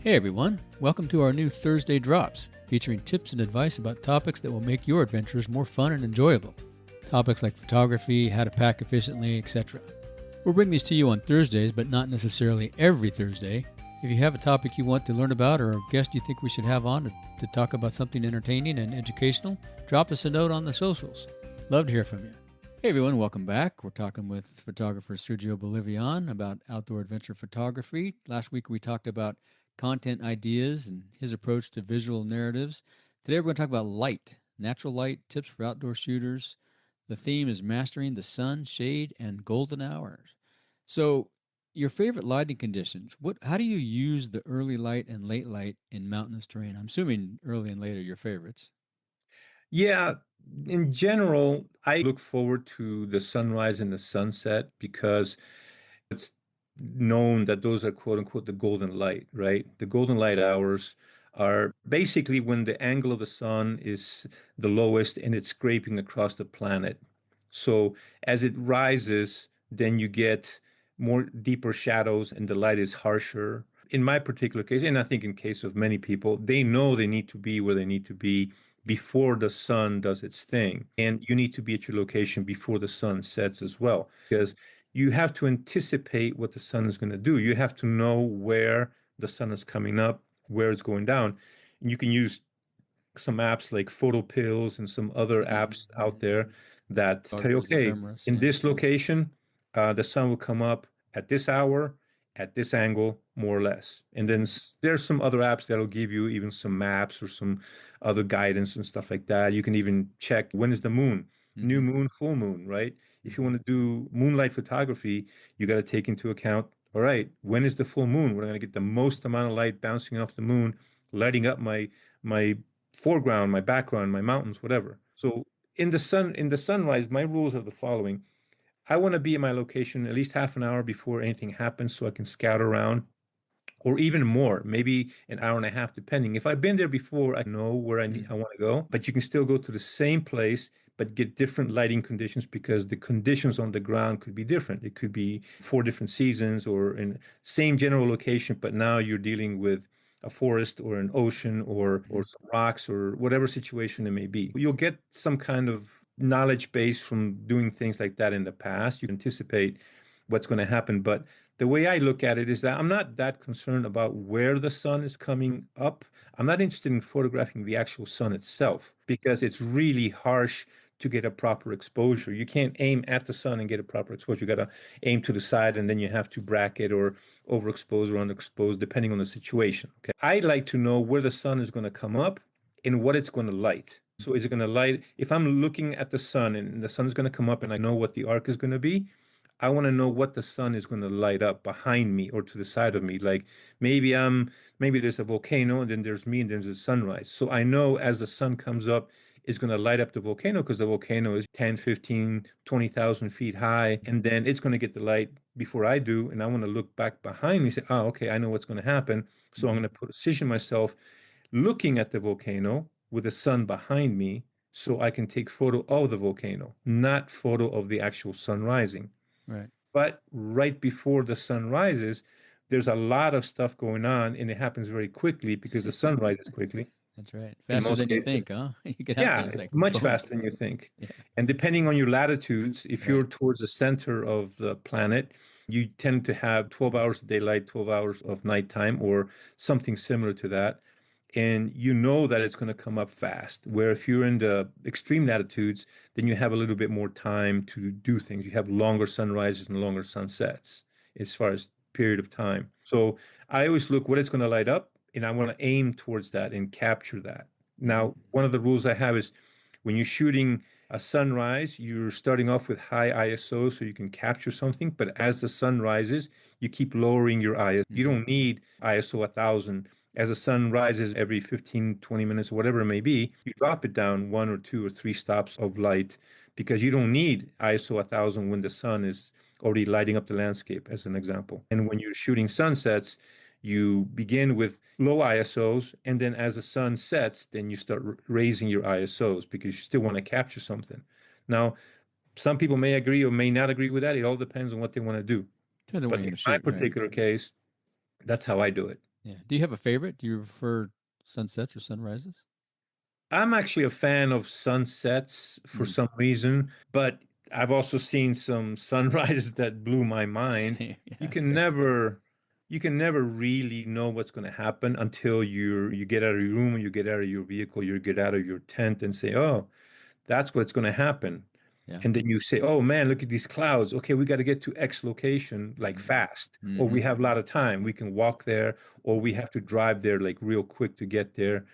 Hey everyone, welcome to our new Thursday Drops, featuring tips and advice about topics that will make your adventures more fun and enjoyable. Topics like photography, how to pack efficiently, etc. We'll bring these to you on Thursdays, but not necessarily every Thursday. If you have a topic you want to learn about or a guest you think we should have on to talk about something entertaining and educational, drop us a note on the socials. Love to hear from you. Hey everyone, welcome back. We're talking with photographer Sergio Bolivian about outdoor adventure photography. Last week we talked about content ideas and his approach to visual narratives. Today we're going to talk about light, natural light, tips for outdoor shooters. The theme is mastering the sun, shade, and golden hours. So, your favorite lighting conditions. How do you use the early light and late light in mountainous terrain? I'm assuming early and late are your favorites. Yeah, in general, I look forward to the sunrise and the sunset because it's known that those are quote unquote the golden light, right? The golden light hours are basically when the angle of the sun is the lowest and it's scraping across the planet. So as it rises, then you get more deeper shadows and the light is harsher. In my particular case, and I think in case of many people, they know they need to be where they need to be before the sun does its thing. And you need to be at your location before the sun sets as well, because you have to anticipate what the sun is going to do. You have to know where the sun is coming up, where it's going down. And you can use some apps like Photo Pills and some other apps out there that tell you, Photographers, okay, ephemeris, in yeah. this location, the sun will come up at this hour, at this angle, more or less. And then there's some other apps that'll give you even some maps or some other guidance and stuff like that. You can even check when is the moon, new Mm-hmm. moon, full moon, right? If you Mm-hmm. want to do moonlight photography, you got to take into account, all right, when is the full moon? We're going to get the most amount of light bouncing off the moon, lighting up my foreground, my background, my mountains, whatever. So in the sunrise, my rules are the following. I want to be at my location at least half an hour before anything happens so I can scout around, or even more, maybe an hour and a half, depending. If I've been there before, I know where I want to go, but you can still go to the same place, but get different lighting conditions because the conditions on the ground could be different. It could be 4 different seasons or in same general location, but now you're dealing with a forest or an ocean or some rocks or whatever situation it may be. You'll get some kind of knowledge base from doing things like that in the past. You anticipate what's going to happen, but the way I look at it is that I'm not that concerned about where the sun is coming up. I'm not interested in photographing the actual sun itself because it's really harsh to get a proper exposure. You can't aim at the sun and get a proper exposure. You got to aim to the side and then you have to bracket or overexpose or underexpose depending on the situation. Okay. I like to know where the sun is going to come up and what it's going to light. So is it going to light? If I'm looking at the sun and the sun is going to come up and I know what the arc is going to be, I want to know what the sun is going to light up behind me or to the side of me. Like maybe there's a volcano and then there's me and there's a sunrise. So I know as the sun comes up, it's going to light up the volcano because the volcano is 10, 15, 20,000 feet high. And then it's going to get the light before I do. And I want to look back behind me and say, oh, okay, I know what's going to happen. So I'm going to position myself looking at the volcano with the sun behind me so I can take photo of the volcano, not photo of the actual sun rising. Right. But right before the sun rises, there's a lot of stuff going on, and it happens very quickly because the sun rises quickly That's right. in Faster most than you cases. think, huh? You could have Yeah, something that's it's like much boom. faster than you think. Yeah. And depending on your latitudes, if you're Right. towards the center of the planet, you tend to have 12 hours of daylight, 12 hours of nighttime, or something similar to that. And you know that it's going to come up fast. Where if you're in the extreme latitudes, then you have a little bit more time to do things. You have longer sunrises and longer sunsets as far as period of time. So I always look what it's going to light up, and I want to aim towards that and capture that. Mm-hmm. Now, one of the rules I have is when you're shooting a sunrise, you're starting off with high ISO so you can capture something. But as the sun rises, you keep lowering your ISO. You Mm-hmm. don't need ISO 1000. As the sun rises every 15, 20 minutes, or whatever it may be, you drop it down one or two or three stops of light because you don't need ISO 1000 when the sun is already lighting up the landscape, as an example. And when you're shooting sunsets, you begin with low ISOs, and then as the sun sets, then you start raising your ISOs because you still want to capture something. Now, some people may agree or may not agree with that. It all depends on what they want to do. Depends on what But you're in going to my shoot, right? particular case, that's how I do it. Yeah. Do you have a favorite? Do you prefer sunsets or sunrises? I'm actually a fan of sunsets for Mm. some reason, but I've also seen some sunrises that blew my mind. Same. You Yeah, can exactly. never you can never really know what's going to happen until you get out of your room, or you get out of your vehicle, you get out of your tent and say, "Oh, that's what's going to happen." Yeah. And then you say, "Oh man, look at these clouds. Okay, we got to get to X location like Mm-hmm. fast, or Mm-hmm. we have a lot of time. We can walk there, or we have to drive there like real quick to get there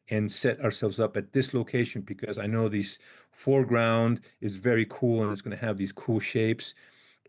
and set ourselves up at this location because I know this foreground is very cool and it's going to have these cool shapes,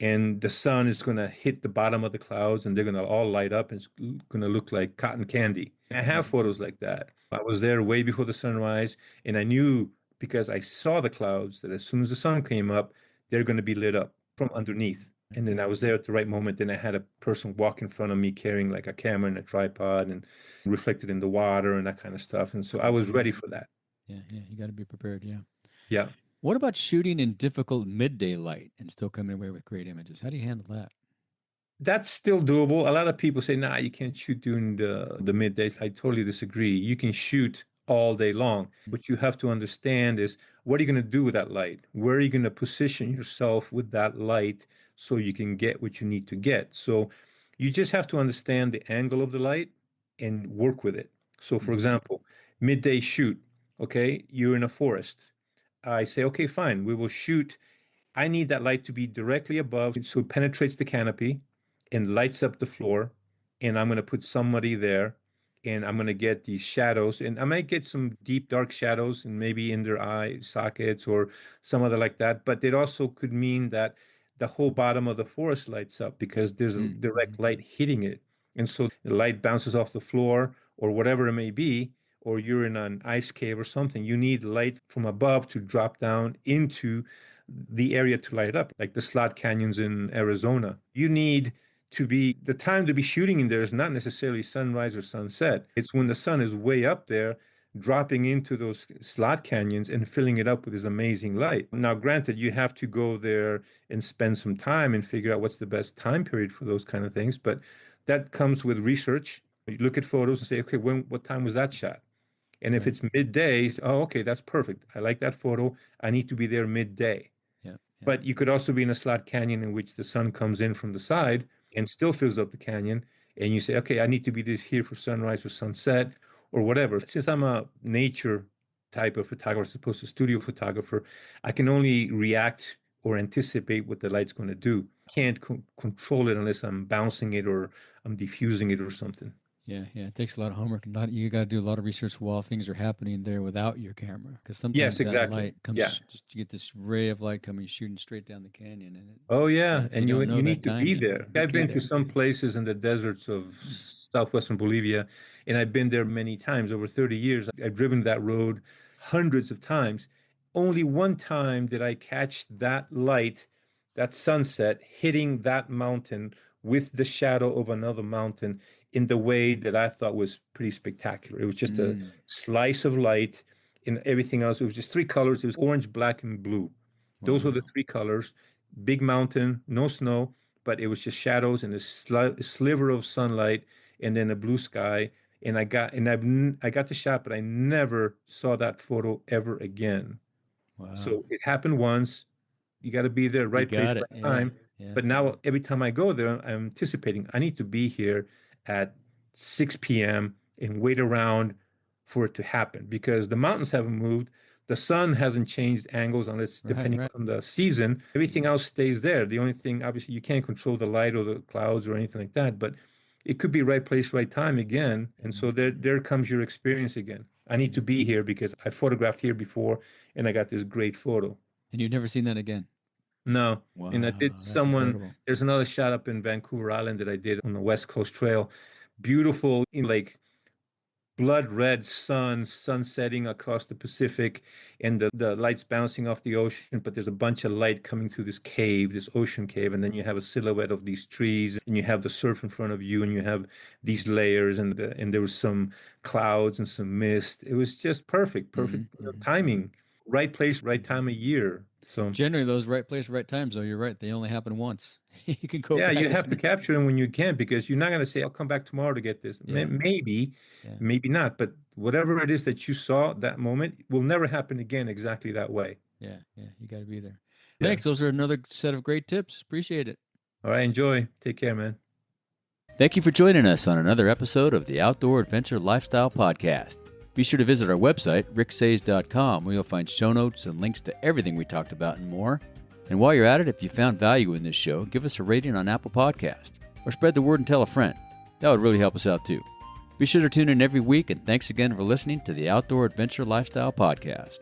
and the sun is going to hit the bottom of the clouds and they're going to all light up and it's going to look like cotton candy." I have Mm-hmm. photos like that. I was there way before the sunrise, and I knew because I saw the clouds that as soon as the sun came up, they're going to be lit up from underneath. And then I was there at the right moment. Then I had a person walk in front of me carrying like a camera and a tripod and reflected in the water and that kind of stuff. And so I was Mm-hmm. ready for that. Yeah, yeah, you got to be prepared. Yeah. Yeah. What about shooting in difficult midday light and still coming away with great images? How do you handle that? That's still doable. A lot of people say, nah, you can't shoot during the middays. I totally disagree. You can shoot all day long. What you have to understand is what are you going to do with that light? Where are you going to position yourself with that light so you can get what you need to get? So you just have to understand the angle of the light and work with it. So, for Mm-hmm. example, midday shoot, okay, you're in a forest. I say, okay, fine, we will shoot. I need that light to be directly above so it penetrates the canopy and lights up the floor. And I'm going to put somebody there and I'm going to get these shadows. And I might get some deep, dark shadows and maybe in their eye sockets or some other like that. But it also could mean that the whole bottom of the forest lights up because there's a Mm-hmm. direct light hitting it. And so the light bounces off the floor or whatever it may be, or you're in an ice cave or something. You need light from above to drop down into the area to light up, like the slot canyons in Arizona. You need to be the time to be shooting in there is not necessarily sunrise or sunset. It's when the sun is way up there, dropping into those slot canyons and filling it up with this amazing light. Now, granted, you have to go there and spend some time and figure out what's the best time period for those kind of things, but that comes with research. You look at photos and say, okay, what time was that shot? And if Right. it's midday, oh, okay, that's perfect. I like that photo. I need to be there midday. Yeah. Yeah. But you could also be in a slot canyon in which the sun comes in from the side and still fills up the canyon. And you say, okay, I need to be this here for sunrise or sunset or whatever. Since I'm a nature type of photographer, as opposed to studio photographer, I can only react or anticipate what the light's going to do. I can't control it unless I'm bouncing it or I'm diffusing it or something. Yeah, yeah, it takes a lot of homework and you got to do a lot of research while things are happening there without your camera because Yes, sometimes that exactly. light Yeah. comes just you get this ray of light coming shooting straight down the canyon and Oh yeah, if you and don't know you that need to be timing, there. you I've been can't. to some places in the deserts of southwestern Bolivia, and I've been there many times over 30 years. I've driven that road hundreds of times. Only one time did I catch that light, that sunset hitting that mountain with the shadow of another mountain in the way that I thought was pretty spectacular. It was just a Mm, slice of light and everything else. It was just three colors. It was orange, black, and blue. Those were the wow, three colors. Big mountain, no snow, but it was just shadows and a sliver of sunlight, and then a blue sky. And I got the shot, but I never saw that photo ever again. wow, So it happened once. You got to be there, you right place, got it. right Yeah, time. yeah. But now every time I go there, I'm anticipating I need to be here at 6 p.m. and wait around for it to happen because the mountains haven't moved. The sun hasn't changed angles unless Right, depending right. on the season. Everything else stays there. The only thing, obviously, you can't control the light or the clouds or anything like that, but it could be right place, right time again. And Mm, so there comes your experience again. I need to yeah. be here because I photographed here before and I got this great photo. And you've never seen that again. No. And I did Wow, that's someone, incredible. there's another shot up in Vancouver Island that I did on the West Coast Trail. Beautiful, like blood red sun setting across the Pacific, and the lights bouncing off the ocean. But there's a bunch of light coming through this cave, this ocean cave. And then you have a silhouette of these trees, and you have the surf in front of you, and you have these layers, and there was some clouds and some mist. It was just perfect, Hmm. perfect Hmm. timing. right place, right time of year. So Generally, those right place, right times, though, you're right. They only happen once. You can go yeah, back you as have to many. capture them when you can because you're not going to say, I'll come back tomorrow to get this. Yeah, Maybe, yeah, maybe not. But whatever it is that you saw that moment will never happen again exactly that way. yeah, yeah. You got to be there. Yeah. Thanks. Those are another set of great tips. Appreciate it. All right. Enjoy. Take care, man. Thank you for joining us on another episode of the Outdoor Adventure Lifestyle Podcast. Be sure to visit our website, ricksays.com, where you'll find show notes and links to everything we talked about and more. And while you're at it, if you found value in this show, give us a rating on Apple Podcast or spread the word and tell a friend. That would really help us out too. Be sure to tune in every week, and thanks again for listening to the Outdoor Adventure Lifestyle Podcast.